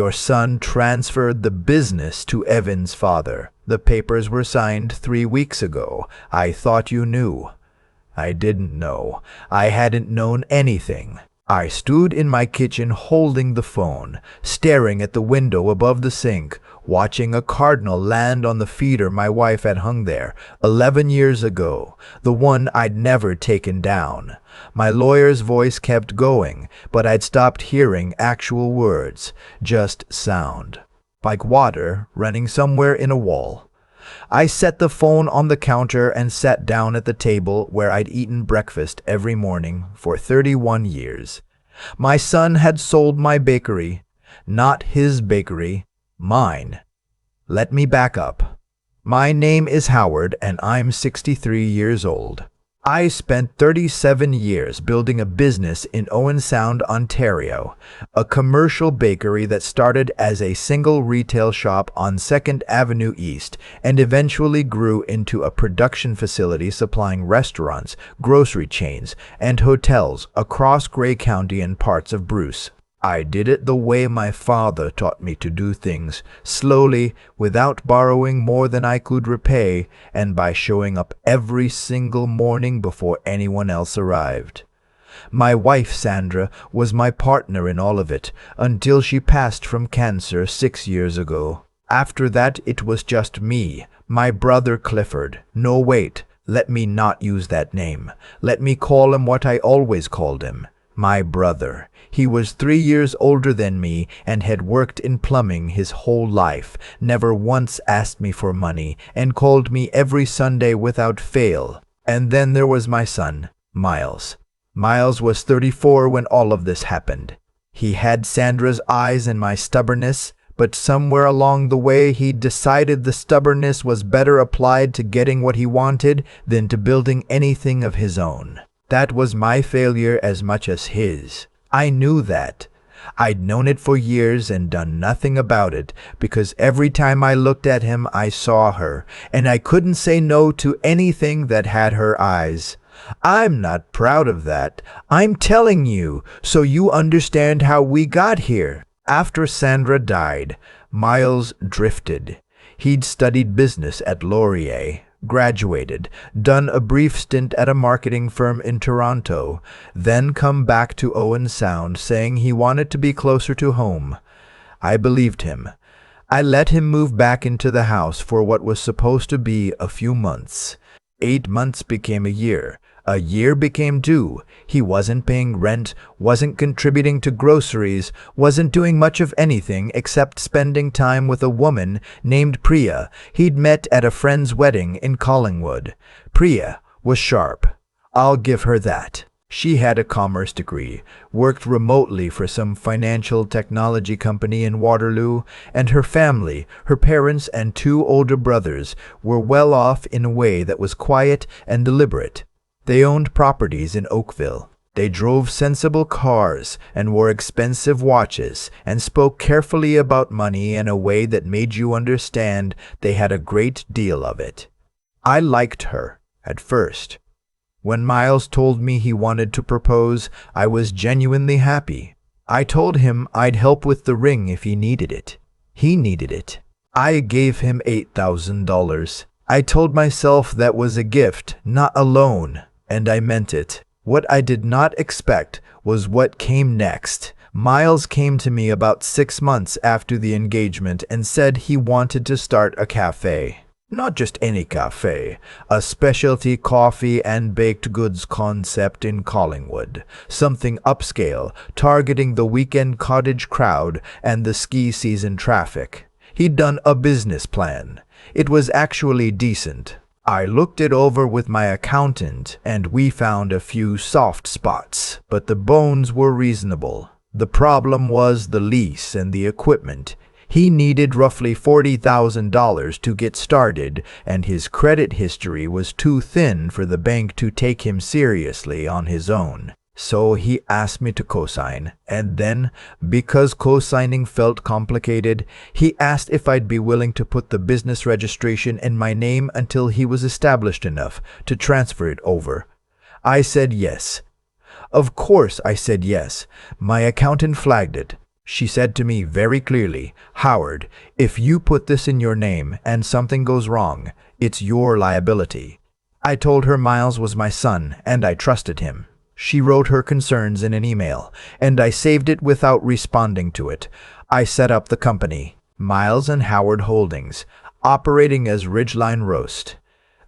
Your son transferred the business to Evan's father. The papers were signed 3 weeks ago. I thought you knew. I didn't know. I hadn't known anything. I stood in my kitchen holding the phone, staring at the window above the sink, watching a cardinal land on the feeder my wife had hung there 11 years ago, the one I'd never taken down. My lawyer's voice kept going, but I'd stopped hearing actual words, just sound, like water running somewhere in a wall. I set the phone on the counter and sat down at the table where I'd eaten breakfast every morning for 31 years. My son had sold my bakery, not his bakery, mine. Let me back up. My name is Howard and I'm 63 years old. I spent 37 years building a business in Owen Sound, Ontario, a commercial bakery that started as a single retail shop on 2nd Avenue East and eventually grew into a production facility supplying restaurants, grocery chains, and hotels across Grey County and parts of Bruce. I did it the way my father taught me to do things, slowly, without borrowing more than I could repay, and by showing up every single morning before anyone else arrived. My wife, Sandra, was my partner in all of it, until she passed from cancer 6 years ago. After that, it was just me, my brother Clifford. No, wait, let me not use that name. Let me call him what I always called him, my brother. He was 3 years older than me and had worked in plumbing his whole life, never once asked me for money, and called me every Sunday without fail. And then there was my son, Miles. Miles was 34 when all of this happened. He had Sandra's eyes and my stubbornness, but somewhere along the way he decided the stubbornness was better applied to getting what he wanted than to building anything of his own. That was my failure as much as his. I knew that. I'd known it for years and done nothing about it, because every time I looked at him I saw her, and I couldn't say no to anything that had her eyes. I'm not proud of that. I'm telling you, so you understand how we got here. After Sandra died, Miles drifted. He'd studied business at Laurier, graduated, done a brief stint at a marketing firm in Toronto, then come back to Owen Sound saying he wanted to be closer to home. I believed him. I let him move back into the house for what was supposed to be a few months. 8 months became a year. A year became 2. He wasn't paying rent, wasn't contributing to groceries, wasn't doing much of anything except spending time with a woman named Priya he'd met at a friend's wedding in Collingwood. Priya was sharp. I'll give her that. She had a commerce degree, worked remotely for some financial technology company in Waterloo, and her family, her parents and 2 older brothers, were well off in a way that was quiet and deliberate. They owned properties in Oakville. They drove sensible cars and wore expensive watches and spoke carefully about money in a way that made you understand they had a great deal of it. I liked her at first. When Miles told me he wanted to propose, I was genuinely happy. I told him I'd help with the ring if he needed it. He needed it. I gave him $8,000. I told myself that was a gift, not a loan. And I meant it. What I did not expect was what came next. Miles came to me about 6 months after the engagement and said he wanted to start a cafe. Not just any cafe, a specialty coffee and baked goods concept in Collingwood. Something upscale, targeting the weekend cottage crowd and the ski season traffic. He'd done a business plan. It was actually decent. I looked it over with my accountant, and we found a few soft spots, but the bones were reasonable. The problem was the lease and the equipment. He needed roughly $40,000 to get started, and his credit history was too thin for the bank to take him seriously on his own. So he asked me to co-sign, and then, because co-signing felt complicated, he asked if I'd be willing to put the business registration in my name until he was established enough to transfer it over. I said yes. Of course I said yes. My accountant flagged it. She said to me very clearly, "Howard, if you put this in your name and something goes wrong, it's your liability." I told her Miles was my son and I trusted him. She wrote her concerns in an email, and I saved it without responding to it. I set up the company, Miles and Howard Holdings, operating as Ridgeline Roast.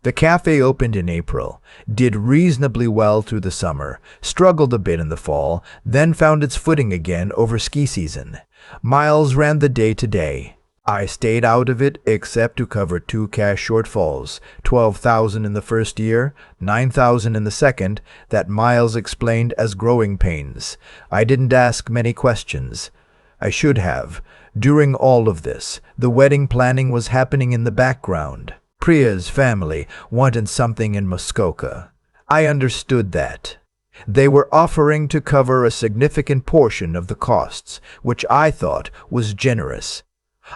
The cafe opened in April, did reasonably well through the summer, struggled a bit in the fall, then found its footing again over ski season. Miles ran the day-to-day. I stayed out of it except to cover two cash shortfalls, $12,000 in the first year, $9,000 in the second, that Miles explained as growing pains. I didn't ask many questions. I should have. During all of this, the wedding planning was happening in the background. Priya's family wanted something in Muskoka. I understood that. They were offering to cover a significant portion of the costs, which I thought was generous.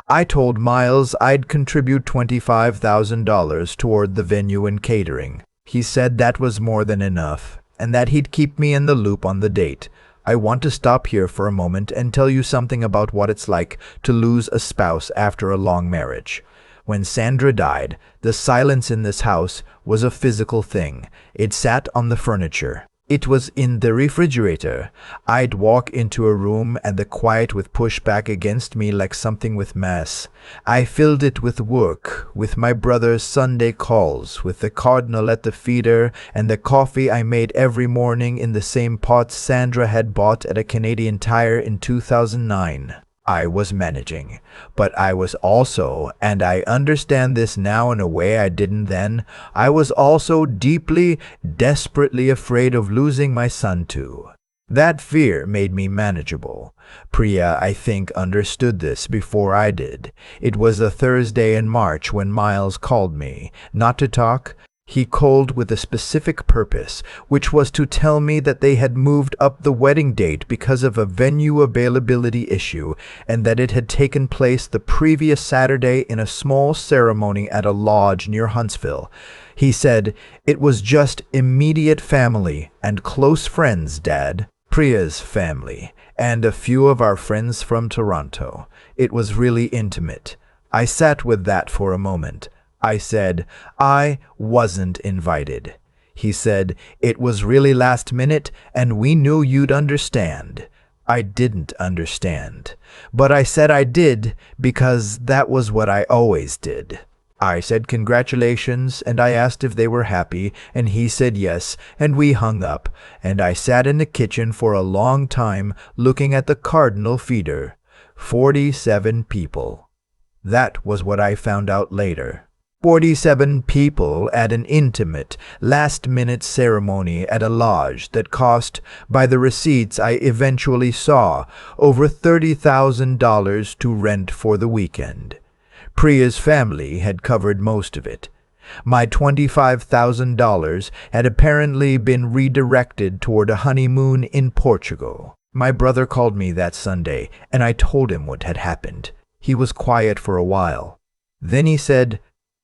I told Miles I'd contribute $25,000 toward the venue and catering. He said that was more than enough, and that he'd keep me in the loop on the date. I want to stop here for a moment and tell you something about what it's like to lose a spouse after a long marriage. When Sandra died, the silence in this house was a physical thing. It sat on the furniture. It was in the refrigerator. I'd walk into a room and the quiet would push back against me like something with mass. I filled it with work, with my brother's Sunday calls, with the cardinal at the feeder, and the coffee I made every morning in the same pot Sandra had bought at a Canadian Tire in 2009. I was managing, but I was also, and I understand this now in a way I didn't then, I was also deeply, desperately afraid of losing my son too. That fear made me manageable. Priya, I think, understood this before I did. It was a Thursday in March when Miles called me, not to talk. He called with a specific purpose, which was to tell me that they had moved up the wedding date because of a venue availability issue, and that it had taken place the previous Saturday in a small ceremony at a lodge near Huntsville. He said, "It was just immediate family and close friends, Dad. Priya's family, and a few of our friends from Toronto. It was really intimate." I sat with that for a moment. I said, "I wasn't invited." He said, "It was really last minute, and we knew you'd understand." I didn't understand, but I said I did because that was what I always did. I said congratulations, and I asked if they were happy, and he said yes, and we hung up, and I sat in the kitchen for a long time looking at the cardinal feeder. 47 people. That was what I found out later. 47 people at an intimate, last-minute ceremony at a lodge that cost, by the receipts I eventually saw, over $30,000 to rent for the weekend. Priya's family had covered most of it. My $25,000 had apparently been redirected toward a honeymoon in Portugal. My brother called me that Sunday, and I told him what had happened. He was quiet for a while. Then he said,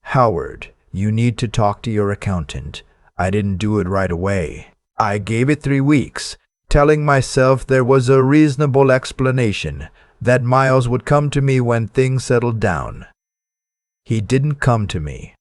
"Howard, you need to talk to your accountant." I didn't do it right away. I gave it 3 weeks, telling myself there was a reasonable explanation, that Miles would come to me when things settled down. He didn't come to me.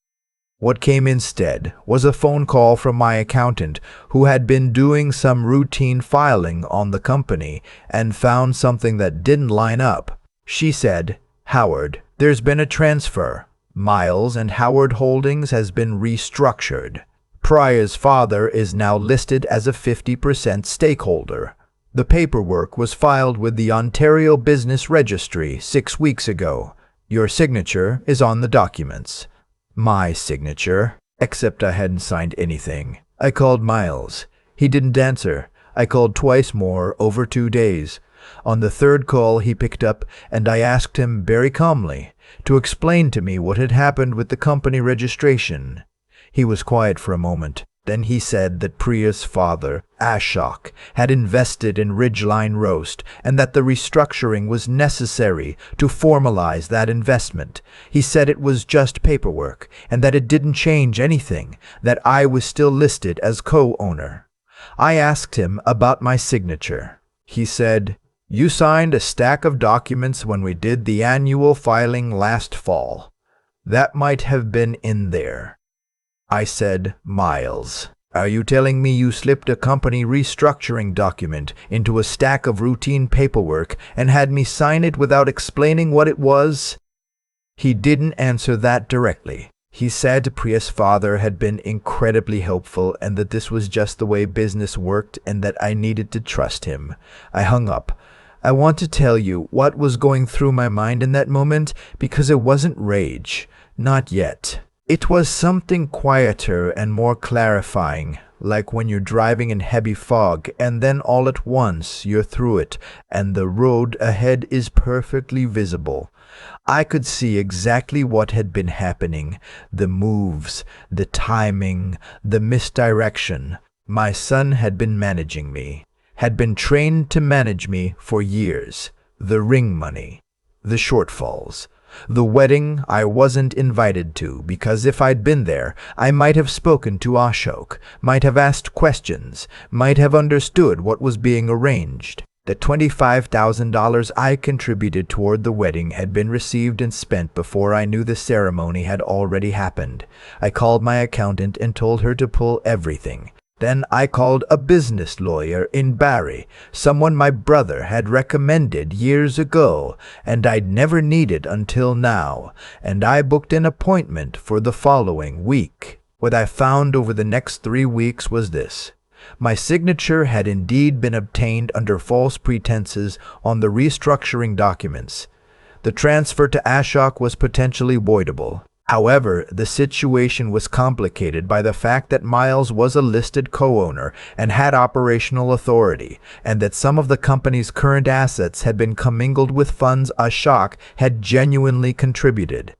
What came instead was a phone call from my accountant, who had been doing some routine filing on the company and found something that didn't line up. She said, "Howard, there's been a transfer. Miles and Howard Holdings has been restructured. Priya's father is now listed as a 50% stakeholder. The paperwork was filed with the Ontario Business Registry 6 weeks ago. Your signature is on the documents." My signature, except I hadn't signed anything. I called Miles. He didn't answer. I called twice more over 2 days. On the third call he picked up, and I asked him very calmly to explain to me what had happened with the company registration. He was quiet for a moment. Then he said that Priya's father, Ashok, had invested in Ridgeline Roast and that the restructuring was necessary to formalize that investment. He said it was just paperwork and that it didn't change anything, that I was still listed as co-owner. I asked him about my signature. He said, You signed a stack of documents when we did the annual filing last fall. That might have been in there. I said, Miles, are you telling me you slipped a company restructuring document into a stack of routine paperwork and had me sign it without explaining what it was? He didn't answer that directly. He said Priya's father had been incredibly helpful and that this was just the way business worked and that I needed to trust him. I hung up. I want to tell you what was going through my mind in that moment because it wasn't rage. Not yet. It was something quieter and more clarifying, like when you're driving in heavy fog and then all at once you're through it and the road ahead is perfectly visible. I could see exactly what had been happening, the moves, the timing, the misdirection. My son had been managing me, had been trained to manage me for years. The ring money, the shortfalls, the wedding I wasn't invited to because if I'd been there, I might have spoken to Ashok, might have asked questions, might have understood what was being arranged. The $25,000 I contributed toward the wedding had been received and spent before I knew the ceremony had already happened. I called my accountant and told her to pull everything. Then I called a business lawyer in Barrie, someone my brother had recommended years ago, and I'd never needed until now, and I booked an appointment for the following week. What I found over the next 3 weeks was this. My signature had indeed been obtained under false pretenses on the restructuring documents. The transfer to Ashok was potentially voidable. However, the situation was complicated by the fact that Miles was a listed co-owner and had operational authority, and that some of the company's current assets had been commingled with funds Ashok had genuinely contributed.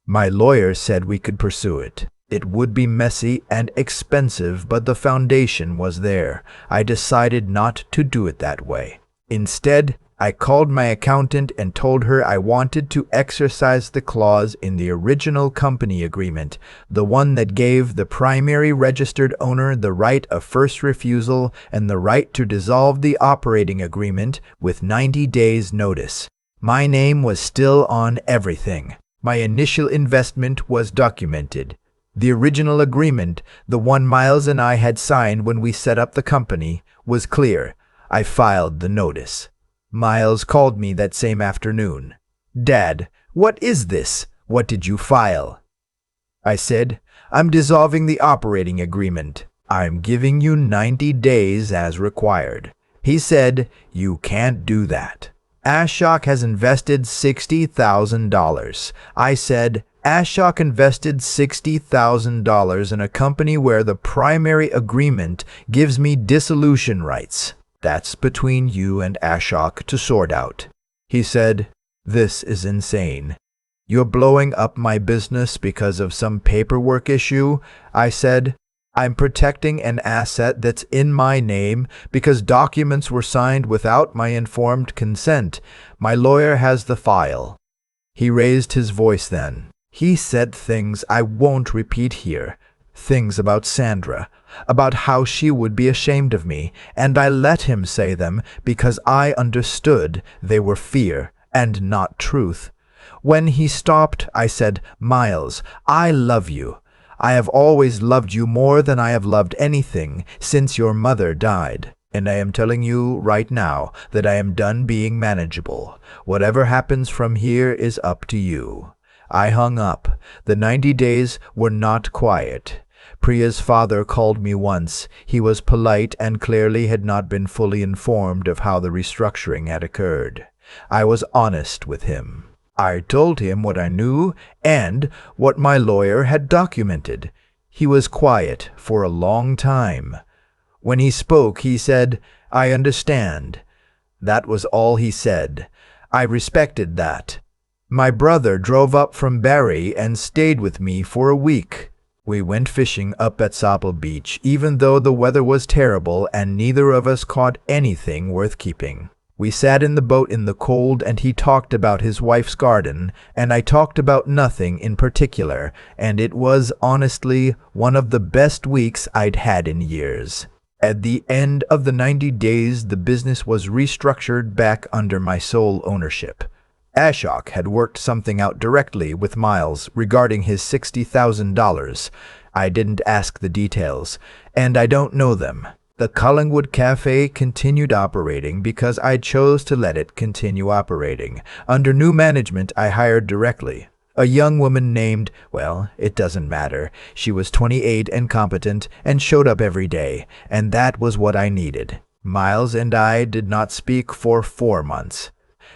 My lawyer said we could pursue it. It would be messy and expensive, but the foundation was there. I decided not to do it that way. Instead, I called my accountant and told her I wanted to exercise the clause in the original company agreement, the one that gave the primary registered owner the right of first refusal and the right to dissolve the operating agreement with 90 days' notice. My name was still on everything. My initial investment was documented. The original agreement, the one Miles and I had signed when we set up the company, was clear. I filed the notice. Miles called me that same afternoon. Dad, what is this? What did you file? I said, I'm dissolving the operating agreement. I'm giving you 90 days as required. He said, you can't do that. Ashok has invested $60,000. I said, Ashok invested $60,000 in a company where the primary agreement gives me dissolution rights. That's between you and Ashok to sort out. He said, this is insane. You're blowing up my business because of some paperwork issue? I said, I'm protecting an asset that's in my name because documents were signed without my informed consent. My lawyer has the file. He raised his voice then. He said things I won't repeat here, things about Sandra, about how she would be ashamed of me, and I let him say them because I understood they were fear and not truth. When he stopped, I said, Miles, I love you. I have always loved you more than I have loved anything since your mother died. And I am telling you right now that I am done being manageable. Whatever happens from here is up to you. I hung up. The 90 days were not quiet. Priya's father called me once. He was polite and clearly had not been fully informed of how the restructuring had occurred. I was honest with him. I told him what I knew and what my lawyer had documented. He was quiet for a long time. When he spoke, he said, I understand. That was all he said. I respected that. My brother drove up from Barrie and stayed with me for a week. We went fishing up at Sapple Beach, even though the weather was terrible and neither of us caught anything worth keeping. We sat in the boat in the cold and he talked about his wife's garden, and I talked about nothing in particular, and it was honestly one of the best weeks I'd had in years. At the end of the 90 days, the business was restructured back under my sole ownership. Ashok had worked something out directly with Miles regarding his $60,000. I didn't ask the details, and I don't know them. The Collingwood Cafe continued operating because I chose to let it continue operating. Under new management, I hired directly. A young woman named, well, it doesn't matter. She was 28 and competent and showed up every day, and that was what I needed. Miles and I did not speak for 4 months.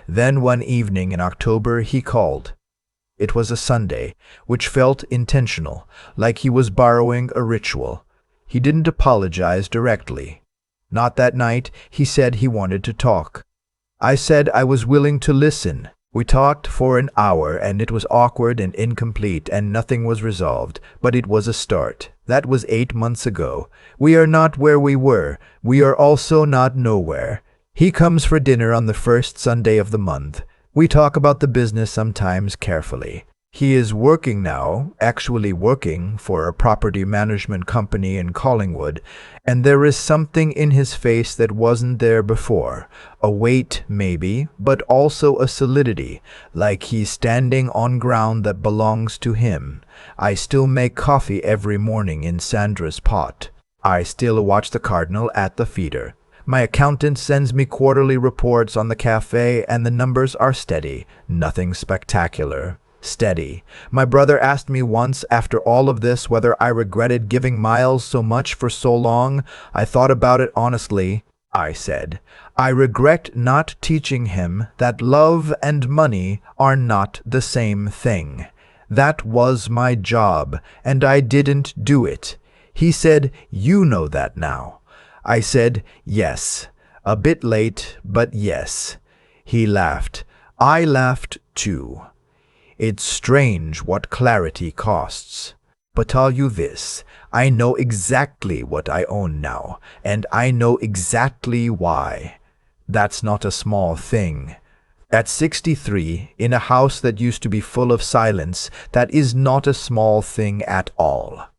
Then one evening in October, he called. It was a Sunday, which felt intentional, like he was borrowing a ritual. He didn't apologize directly. Not that night. He said he wanted to talk. I said I was willing to listen. We talked for an hour, and it was awkward and incomplete, and nothing was resolved, but it was a start. That was 8 months ago. We are not where we were. We are also not nowhere. He comes for dinner on the first Sunday of the month. We talk about the business sometimes carefully. He is working now, actually working for a property management company in Collingwood, and there is something in his face that wasn't there before. A weight, maybe, but also a solidity, like he's standing on ground that belongs to him. I still make coffee every morning in Sandra's pot. I still watch the Cardinal at the feeder. My accountant sends me quarterly reports on the cafe, and the numbers are steady, nothing spectacular. Steady. My brother asked me once after all of this whether I regretted giving Miles so much for so long. I thought about it honestly. I said, I regret not teaching him that love and money are not the same thing. That was my job, and I didn't do it. He said, you know that now. I said, yes. A bit late, but yes. He laughed. I laughed too. It's strange what clarity costs. But tell you this, I know exactly what I own now, and I know exactly why. That's not a small thing. At 63, in a house that used to be full of silence, that is not a small thing at all.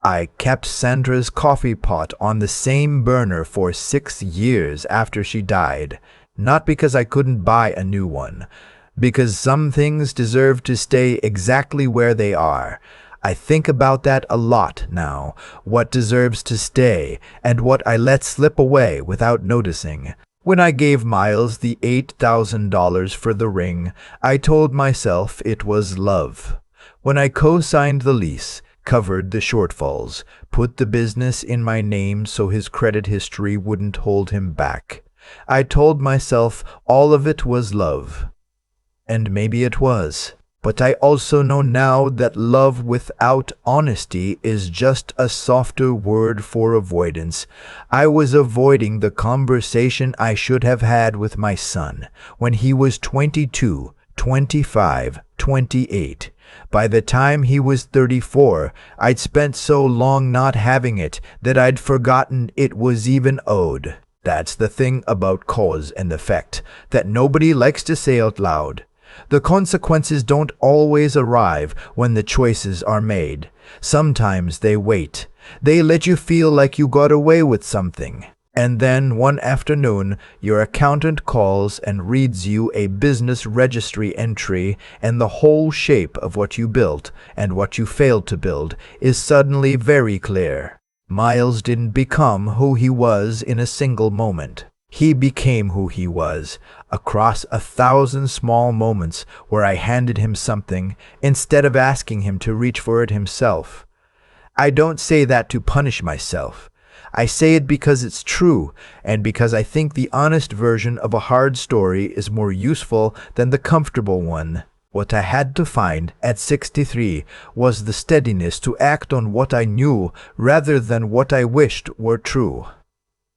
I kept Sandra's coffee pot on the same burner for 6 years after she died, not because I couldn't buy a new one, because some things deserve to stay exactly where they are. I think about that a lot now, what deserves to stay, and what I let slip away without noticing. When I gave Miles the $8,000 for the ring, I told myself it was love. When I co-signed the lease, covered the shortfalls, put the business in my name so his credit history wouldn't hold him back, I told myself all of it was love. And maybe it was. But I also know now that love without honesty is just a softer word for avoidance. I was avoiding the conversation I should have had with my son when he was 22, 25, 28. By the time he was 34, I'd spent so long not having it that I'd forgotten it was even owed. That's the thing about cause and effect that nobody likes to say out loud. The consequences don't always arrive when the choices are made. Sometimes they wait. They let you feel like you got away with something. And then one afternoon, your accountant calls and reads you a business registry entry, and the whole shape of what you built and what you failed to build is suddenly very clear. Miles didn't become who he was in a single moment. He became who he was, across 1,000 small moments where I handed him something instead of asking him to reach for it himself. I don't say that to punish myself. I say it because it's true, and because I think the honest version of a hard story is more useful than the comfortable one. What I had to find at 63 was the steadiness to act on what I knew rather than what I wished were true.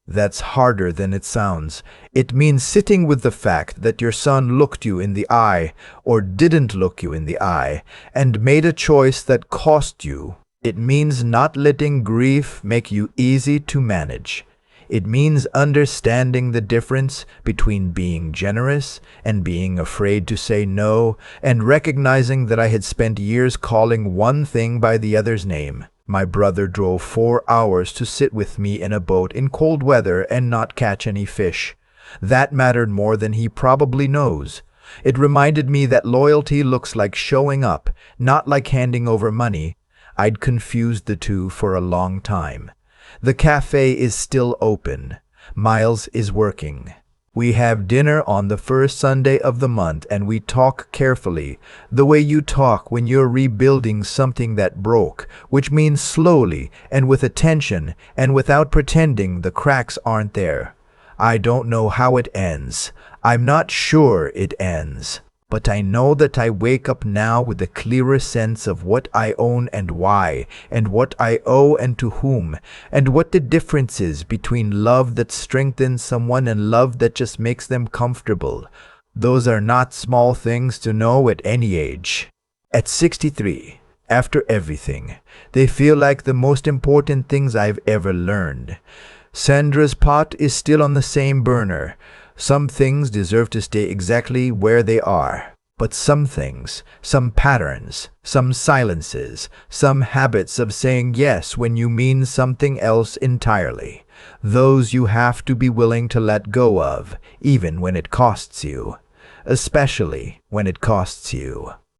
That's harder than it sounds. It means sitting with the fact that your son looked you in the eye, or didn't look you in the eye, and made a choice that cost you. It means not letting grief make you easy to manage. It means understanding the difference between being generous and being afraid to say no, and recognizing that I had spent years calling one thing by the other's name. My brother drove 4 hours to sit with me in a boat in cold weather and not catch any fish. That mattered more than he probably knows. It reminded me that loyalty looks like showing up, not like handing over money. I'd confused the two for a long time. The cafe is still open. Miles is working. We have dinner on the first Sunday of the month and we talk carefully, the way you talk when you're rebuilding something that broke, which means slowly and with attention and without pretending the cracks aren't there. I don't know how it ends. I'm not sure it ends. But I know that I wake up now with a clearer sense of what I own and why, and what I owe and to whom, and what the difference is between love that strengthens someone and love that just makes them comfortable. Those are not small things to know at any age. At 63, after everything, they feel like the most important things I've ever learned. Sandra's pot is still on the same burner. Some things deserve to stay exactly where they are. But some things, some patterns, some silences, some habits of saying yes when you mean something else entirely, those you have to be willing to let go of, even when it costs you. Especially when it costs you.